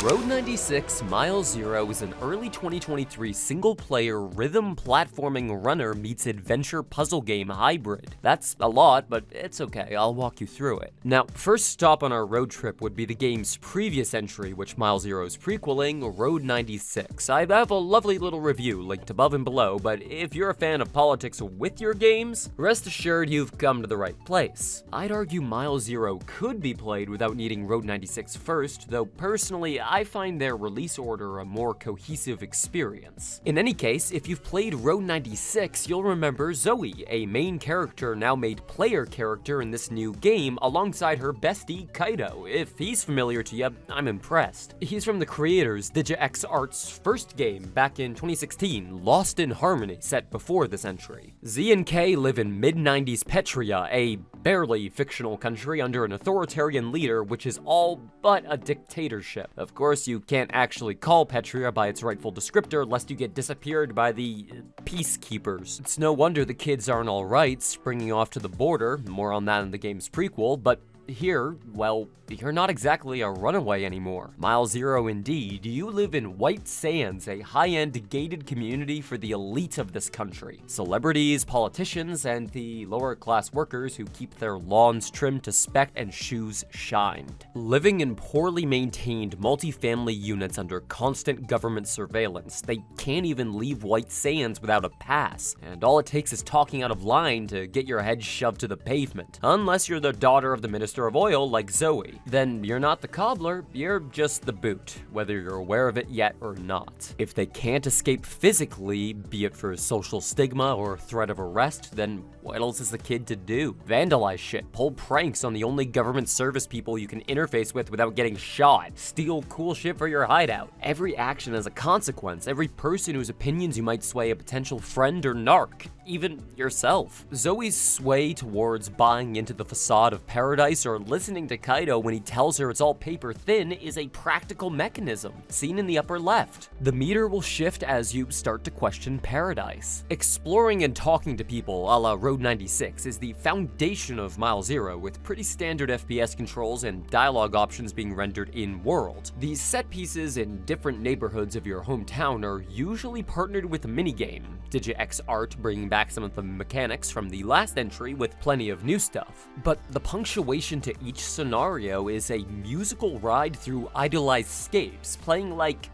Road 96 Mile Zero is an early 2023 single-player rhythm platforming runner meets adventure puzzle game hybrid. That's a lot, but it's okay, I'll walk you through it. Now, first stop on our road trip would be the game's previous entry, which Mile Zero is prequeling, Road 96. I have a lovely little review linked above and below, but if you're a fan of politics with your games, rest assured you've come to the right place. I'd argue Mile Zero could be played without needing Road 96 first, though personally, I find their release order a more cohesive experience. In any case, if you've played Road 96, you'll remember Zoe, a main character now made player character in this new game alongside her bestie Kaido. If he's familiar to you, I'm impressed. He's from the creators DigiX Arts' first game back in 2016, Lost in Harmony, set before this entry. Z and K live in mid-90s Petria, a barely fictional country under an authoritarian leader which is all but a dictatorship. Of course, you can't actually call Petria by its rightful descriptor lest you get disappeared by the peacekeepers. It's no wonder the kids aren't alright, springing off to the border, more on that in the game's prequel, but here, well, you're not exactly a runaway anymore. Mile Zero indeed, you live in White Sands, a high-end gated community for the elite of this country. Celebrities, politicians, and the lower-class workers who keep their lawns trimmed to spec and shoes shined. Living in poorly maintained multi-family units under constant government surveillance, they can't even leave White Sands without a pass, and all it takes is talking out of line to get your head shoved to the pavement. Unless you're the daughter of the Minister of Oil like Zoe. Then you're not the cobbler, you're just the boot, whether you're aware of it yet or not. If they can't escape physically, be it for social stigma or threat of arrest, then what else is the kid to do? Vandalize shit, pull pranks on the only government service people you can interface with without getting shot, steal cool shit for your hideout. Every action has a consequence, every person whose opinions you might sway a potential friend or narc, even yourself. Zoe's sway towards buying into the facade of paradise or listening to Kaido when he tells her it's all paper thin is a practical mechanism, seen in the upper left. The meter will shift as you start to question paradise. Exploring and talking to people a la Road 96 is the foundation of Mile Zero, with pretty standard FPS controls and dialogue options being rendered in-world. These set pieces in different neighborhoods of your hometown are usually partnered with a minigame, DigiX Art bringing back some of the mechanics from the last entry with plenty of new stuff. But the punctuation to each scenario is a musical ride through idolized scapes, playing like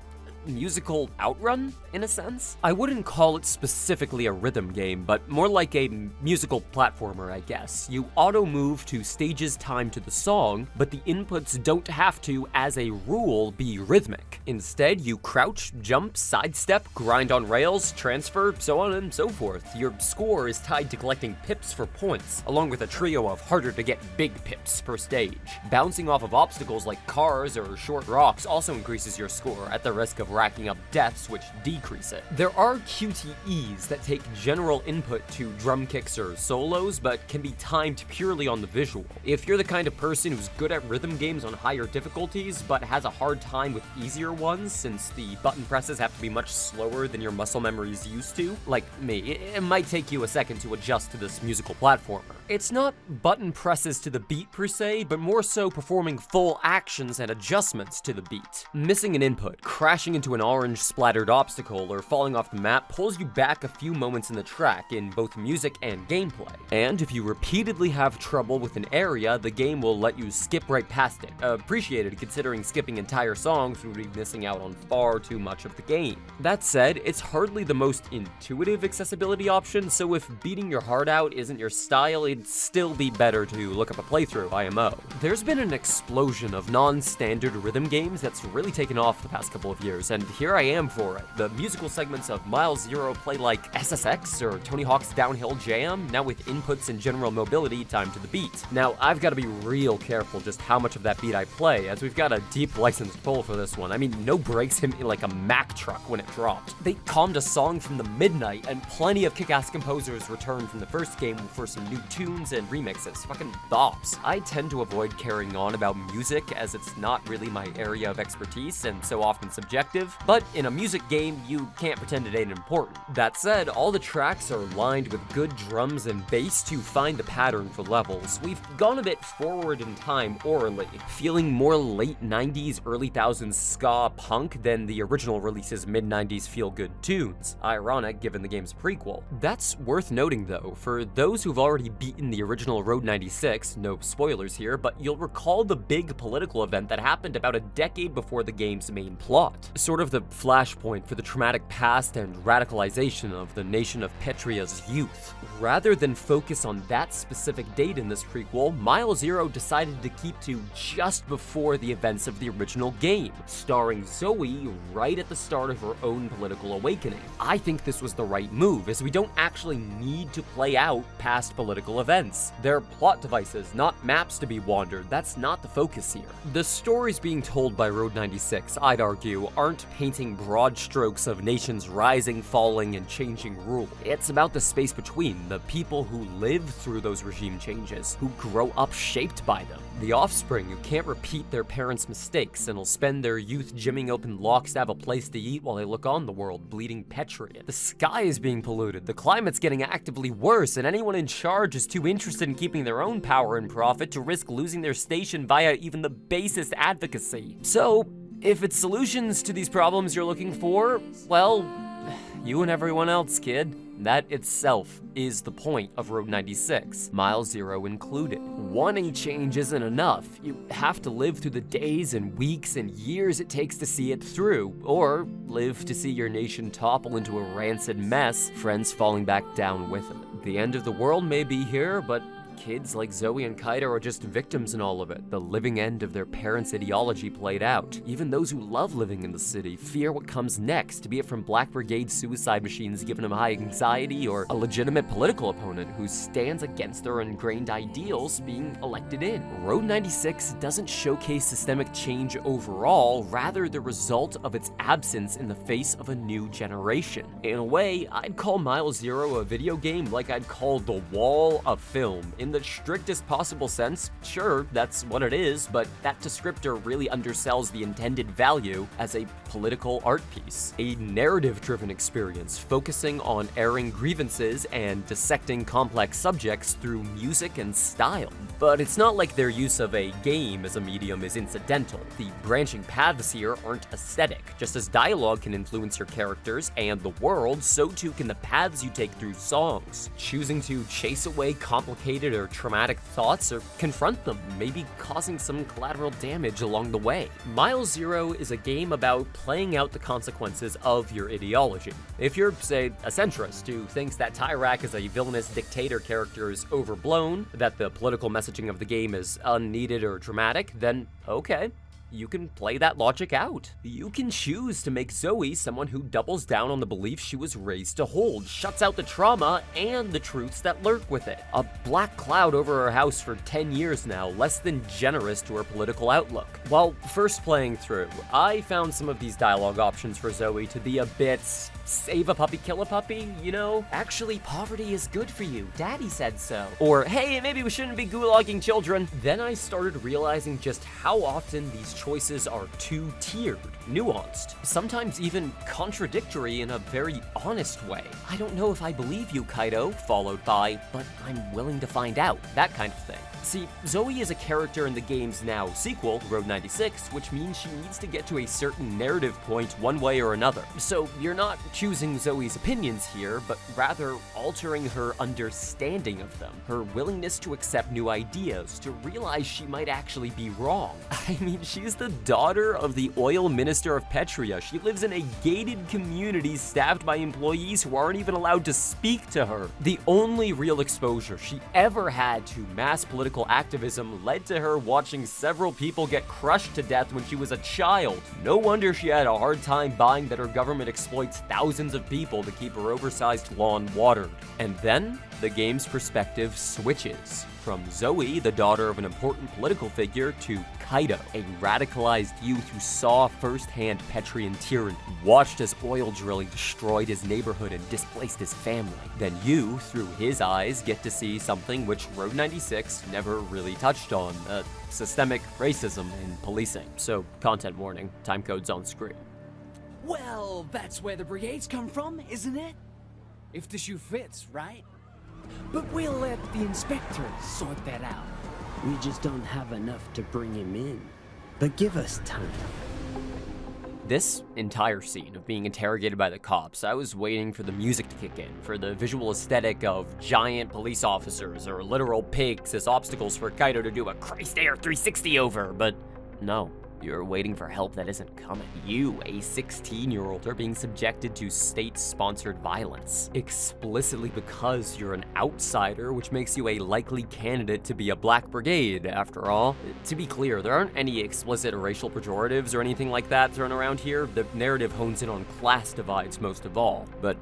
musical Outrun, in a sense? I wouldn't call it specifically a rhythm game, but more like a musical platformer, I guess. You auto-move to stages timed to the song, but the inputs don't have to, as a rule, be rhythmic. Instead, you crouch, jump, sidestep, grind on rails, transfer, so on and so forth. Your score is tied to collecting pips for points, along with a trio of harder-to-get big pips per stage. Bouncing off of obstacles like cars or short rocks also increases your score, at the risk of racking up deaths which decrease it. There are QTEs that take general input to drum kicks or solos, but can be timed purely on the visual. If you're the kind of person who's good at rhythm games on higher difficulties, but has a hard time with easier ones since the button presses have to be much slower than your muscle memory is used to, like me, it might take you a second to adjust to this musical platformer. It's not button presses to the beat per se, but more so performing full actions and adjustments to the beat. Missing an input, crashing into an orange splattered obstacle, or falling off the map pulls you back a few moments in the track in both music and gameplay. And if you repeatedly have trouble with an area, the game will let you skip right past it. Appreciated considering skipping entire songs would be missing out on far too much of the game. That said, it's hardly the most intuitive accessibility option, so if beating your heart out isn't your style, it'd still be better to look up a playthrough, IMO. There's been an explosion of non-standard rhythm games that's really taken off the past couple of years, and here I am for it. The musical segments of Mile Zero play like SSX or Tony Hawk's Downhill Jam, now with inputs and general mobility timed to the beat. Now, I've got to be real careful just how much of that beat I play, as we've got a deep licensed pull for this one. I mean, no brakes hit me like a Mack truck when it dropped. They calmed a song from the midnight, and plenty of kick-ass composers returned from the first game for some new tunes and remixes. Fucking bops. I tend to avoid carrying on about music, as it's not really my area of expertise and so often subjective, perspective, but in a music game, you can't pretend it ain't important. That said, all the tracks are lined with good drums and bass to find the pattern for levels. We've gone a bit forward in time orally, feeling more late 90s, early 1000s ska punk than the original release's mid-90s feel-good tunes. Ironic given the game's prequel. That's worth noting though, for those who've already beaten the original Road 96, no spoilers here, but you'll recall the big political event that happened about a decade before the game's main plot. Sort of the flashpoint for the traumatic past and radicalization of the nation of Petria's youth. Rather than focus on that specific date in this prequel, Mile Zero decided to keep to just before the events of the original game, starring Zoe right at the start of her own political awakening. I think this was the right move, as we don't actually need to play out past political events. They're plot devices, not maps to be wandered. That's not the focus here. The stories being told by Road 96, I'd argue, aren't painting broad strokes of nations rising, falling, and changing rule. It's about the space between, the people who live through those regime changes, who grow up shaped by them. The offspring who can't repeat their parents' mistakes and will spend their youth gymming open locks to have a place to eat while they look on the world bleeding Petria. The sky is being polluted, the climate's getting actively worse, and anyone in charge is too interested in keeping their own power and profit to risk losing their station via even the basest advocacy. So, if it's solutions to these problems you're looking for, well, you and everyone else, kid. That itself is the point of Road 96, Mile Zero included. Wanting change isn't enough. You have to live through the days and weeks and years it takes to see it through, or live to see your nation topple into a rancid mess, friends falling back down with it. The end of the world may be here, but kids like Zoe and Kaido are just victims in all of it. The living end of their parents' ideology played out. Even those who love living in the city fear what comes next, be it from Black Brigade suicide machines giving them high anxiety, or a legitimate political opponent who stands against their ingrained ideals being elected in. Road 96 doesn't showcase systemic change overall, rather the result of its absence in the face of a new generation. In a way, I'd call Mile Zero a video game like I'd call The Wall a film. In the strictest possible sense, sure, that's what it is, but that descriptor really undersells the intended value as a political art piece. A narrative-driven experience focusing on airing grievances and dissecting complex subjects through music and style. But it's not like their use of a game as a medium is incidental. The branching paths here aren't aesthetic. Just as dialogue can influence your characters and the world, so too can the paths you take through songs. Choosing to chase away complicated or traumatic thoughts or confront them, maybe causing some collateral damage along the way. Mile Zero is a game about playing out the consequences of your ideology. If you're, say, a centrist who thinks that Tyrak as a villainous dictator character is overblown, that the political messaging of the game is unneeded or dramatic, then okay. You can play that logic out. You can choose to make Zoe someone who doubles down on the beliefs she was raised to hold, shuts out the trauma and the truths that lurk with it. A black cloud over her house for 10 years now, less than generous to her political outlook. While first playing through, I found some of these dialogue options for Zoe to be a bit save a puppy, kill a puppy, you know? Actually, poverty is good for you. Daddy said so. Or, hey, maybe we shouldn't be gulagging children. Then I started realizing just how often these choices are two-tiered, nuanced, sometimes even contradictory in a very honest way. I don't know if I believe you, Kaido, followed by, but I'm willing to find out, that kind of thing. See, Zoe is a character in the game's now sequel, Road 96, which means she needs to get to a certain narrative point one way or another. So you're not choosing Zoe's opinions here, but rather altering her understanding of them, her willingness to accept new ideas, to realize she might actually be wrong. I mean, she's the daughter of the oil minister of Petria. She lives in a gated community staffed by employees who aren't even allowed to speak to her. The only real exposure she ever had to mass political activism led to her watching several people get crushed to death when she was a child. No wonder she had a hard time buying that her government exploits thousands of people to keep her oversized lawn watered. And then, the game's perspective switches. From Zoe, the daughter of an important political figure, to Kaido, a radicalized youth who saw firsthand Petrian tyranny, watched as oil drilling destroyed his neighborhood and displaced his family. Then you, through his eyes, get to see something which Road 96 never really touched on, systemic racism in policing. So, content warning, timecode's on screen. Well, that's where the brigades come from, isn't it? If the shoe fits, right? But we'll let the inspectors sort that out. We just don't have enough to bring him in. But give us time. This entire scene of being interrogated by the cops, I was waiting for the music to kick in, for the visual aesthetic of giant police officers or literal pigs as obstacles for Kaido to do a Christ Air 360 over, but no. You're waiting for help that isn't coming. You, a 16-year-old, are being subjected to state-sponsored violence, explicitly because you're an outsider, which makes you a likely candidate to be a Black Brigade, after all. To be clear, there aren't any explicit racial pejoratives or anything like that thrown around here. The narrative hones in on class divides most of all. But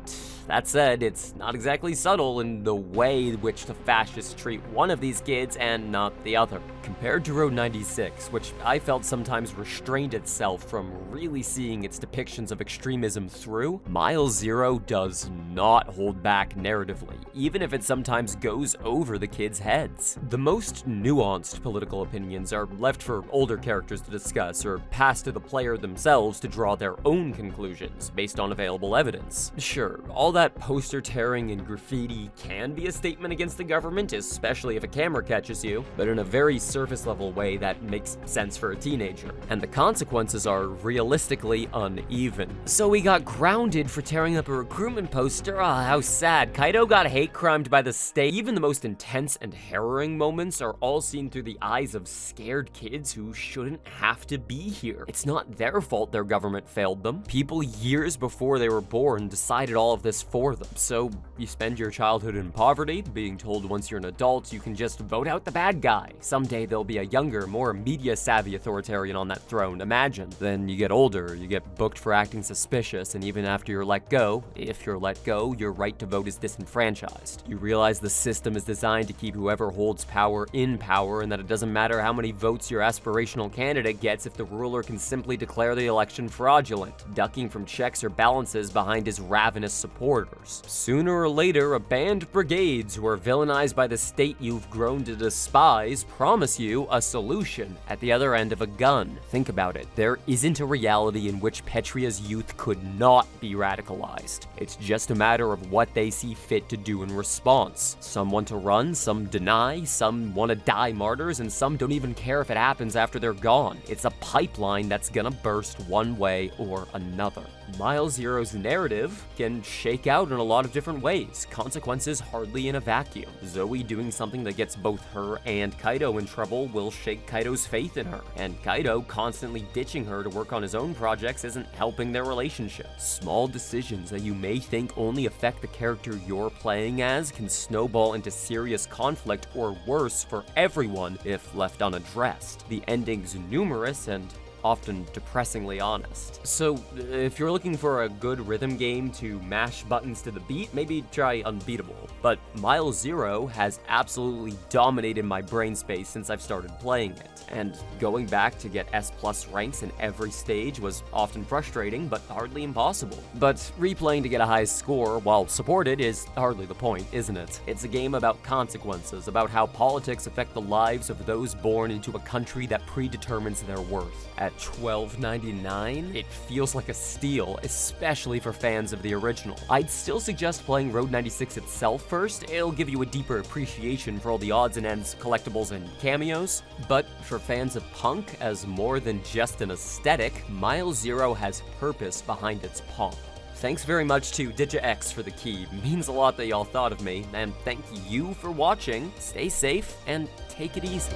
that said, it's not exactly subtle in the way in which the fascists treat one of these kids and not the other. Compared to Road 96, which I felt sometimes restrained itself from really seeing its depictions of extremism through, Mile Zero does not hold back narratively, even if it sometimes goes over the kids' heads. The most nuanced political opinions are left for older characters to discuss or passed to the player themselves to draw their own conclusions based on available evidence. Sure, all that poster tearing and graffiti can be a statement against the government, especially if a camera catches you, but in a very surface level way that makes sense for a teenager. And the consequences are realistically uneven. So we got grounded for tearing up a recruitment poster. Ah, how sad. Kaido got hate crimed by the state. Even the most intense and harrowing moments are all seen through the eyes of scared kids who shouldn't have to be here. It's not their fault their government failed them. People years before they were born decided all of this for them. So you spend your childhood in poverty, being told once you're an adult you can just vote out the bad guy. Someday there'll be a younger, more media-savvy authoritarian on that throne, imagine. Then you get older, you get booked for acting suspicious, and even after you're let go, if you're let go, your right to vote is disenfranchised. You realize the system is designed to keep whoever holds power in power, and that it doesn't matter how many votes your aspirational candidate gets if the ruler can simply declare the election fraudulent, ducking from checks or balances behind his ravenous supporters. Sooner or later, a banned brigades who are villainized by the state you've grown to despise promise you a solution at the other end of a gun. Think about it. There isn't a reality in which Petria's youth could not be radicalized. It's just a matter of what they see fit to do in response. Some want to run, some deny, some want to die martyrs, and some don't even care if it happens after they're gone. It's a pipeline that's gonna burst one way or another. Mile Zero's narrative can shake out in a lot of different ways, consequences hardly in a vacuum. Zoe doing something that gets both her and Kaido in trouble will shake Kaido's faith in her, and Kaido constantly ditching her to work on his own projects isn't helping their relationship. Small decisions that you may think only affect the character you're playing as can snowball into serious conflict or worse for everyone if left unaddressed. The ending's numerous and often depressingly honest. So, if you're looking for a good rhythm game to mash buttons to the beat, maybe try Unbeatable. But Mile Zero has absolutely dominated my brain space since I've started playing it, and going back to get S+ ranks in every stage was often frustrating, but hardly impossible. But replaying to get a high score, while supported, is hardly the point, isn't it? It's a game about consequences, about how politics affect the lives of those born into a country that predetermines their worth. At $12.99, it feels like a steal, especially for fans of the original. I'd still suggest playing Road 96 itself first. It'll give you a deeper appreciation for all the odds and ends, collectibles, and cameos. But for fans of punk as more than just an aesthetic, Mile Zero has purpose behind its pomp. Thanks very much to DigiX for the key. Means a lot that y'all thought of me, and thank you for watching. Stay safe and take it easy.